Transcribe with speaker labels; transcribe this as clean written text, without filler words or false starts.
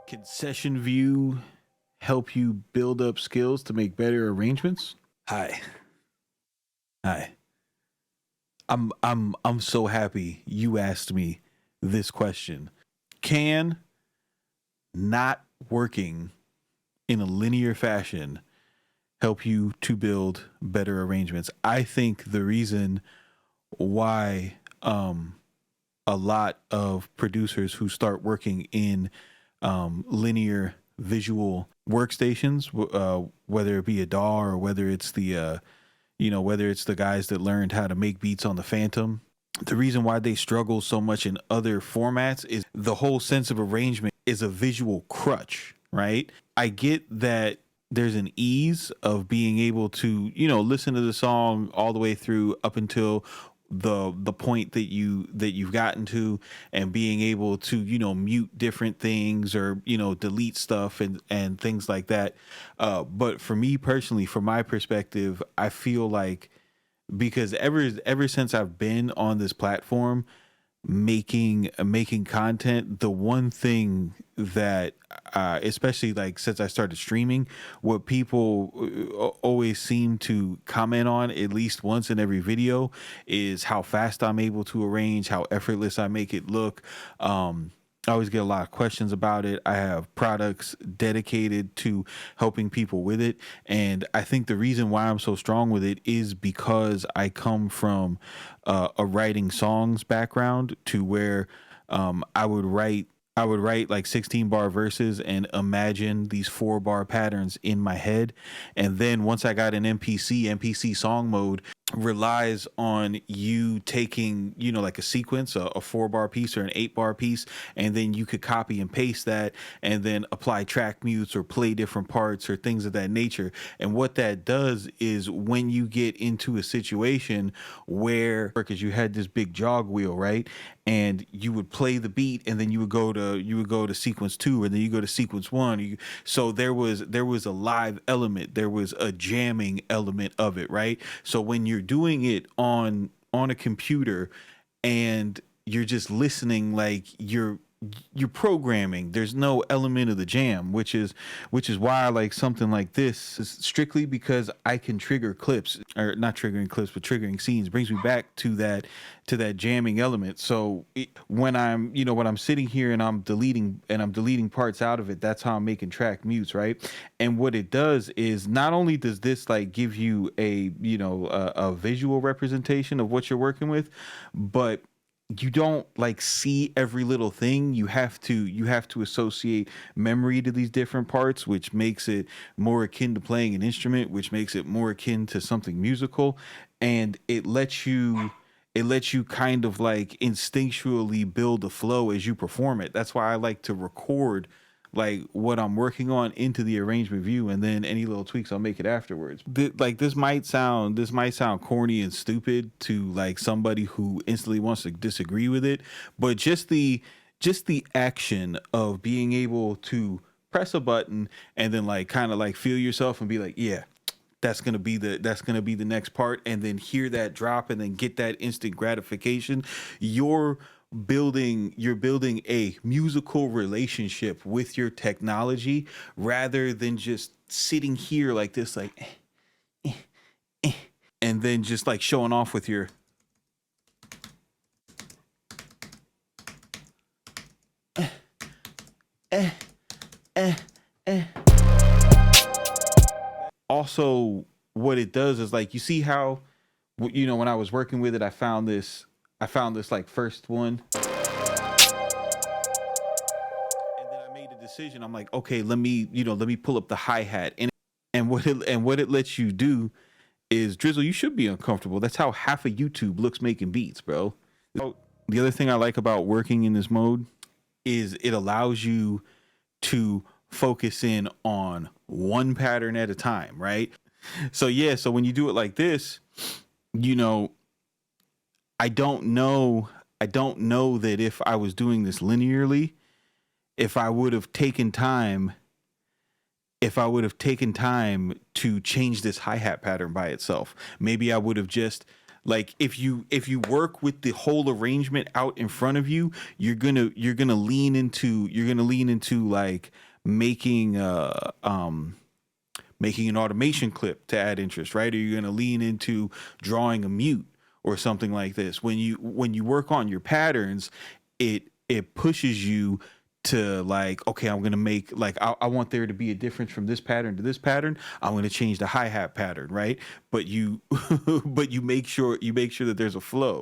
Speaker 1: Can Session View help you build up skills to make better arrangements? Hi. Hi. I'm so happy you asked me this question. Can not working in a linear fashion help you to build better arrangements? I think the reason why a lot of producers who start working in linear visual workstations, whether it be a DAW or whether it's the whether it's the guys that learned how to make beats on the Phantom. The reason why they struggle so much in other formats is the whole sense of arrangement is a visual crutch, right? I get that there's an ease of being able to, listen to the song all the way through up until the point that you've gotten to, and being able to mute different things or delete stuff and things like that. But for me personally, from my perspective, I feel like, because ever since I've been on this platform making content, the one thing that especially like since I started streaming, what people always seem to comment on at least once in every video is how fast I'm able to arrange, how effortless I make it look. I always get a lot of questions about it. I have products dedicated to helping people with it. And I think the reason why I'm so strong with it is because I come from a writing songs background, to where I would write like 16 bar verses and imagine these 4-bar patterns in my head. And then once I got an MPC song mode relies on you taking, like a sequence, a 4-bar piece or an 8-bar piece, and then you could copy and paste that and then apply track mutes or play different parts or things of that nature. And what that does is, when you get into a situation where, because you had this big jog wheel, right? And you would play the beat, and then you would go to sequence 2, and then you go to sequence 1. So there was a live element, there was a jamming element of it, right? So when you're doing it on a computer and you're just listening, like you're programming, there's no element of the jam, which is why I like something like this, strictly because I can trigger clips, or not triggering clips, but triggering scenes brings me back to that jamming element. So when I'm sitting here and I'm deleting parts out of it, that's how I'm making track mutes, right? And what it does is, not only does this like give you a visual representation of what you're working with, but you don't like see every little thing. You have to associate memory to these different parts, which makes it more akin to playing an instrument, which makes it more akin to something musical. And it lets you kind of like instinctually build the flow as you perform it. That's why I like to record like what I'm working on into the arrangement view, and then any little tweaks I'll make it afterwards. This might sound corny and stupid to like somebody who instantly wants to disagree with it, but just the action of being able to press a button and then like kind of like feel yourself and be like, yeah, that's gonna be the next part, and then hear that drop and then get that instant gratification. You're building a musical relationship with your technology, rather than just sitting here like this, like and then just like showing off with your Also, what it does is, like, you see how when I was working with it, I found this like first one, and then I made a decision. I'm like, okay, let me pull up the hi-hat, and what it lets you do is, Drizzle, you should be uncomfortable. That's how half of YouTube looks making beats, bro. The other thing I like about working in this mode is it allows you to focus in on one pattern at a time, right? So when you do it like this, I don't know that if I was doing this linearly, if I would have taken time to change this hi-hat pattern by itself. Maybe I would have just Like if you work with the whole arrangement out in front of you, you're gonna lean into like making making an automation clip to add interest, right? Or you're going to lean into drawing a mute or something like this. When you work on your patterns, it pushes you to like, okay, I'm going to make like, I want there to be a difference from this pattern to this pattern. I'm going to change the hi-hat pattern, right? But you but you make sure that there's a flow.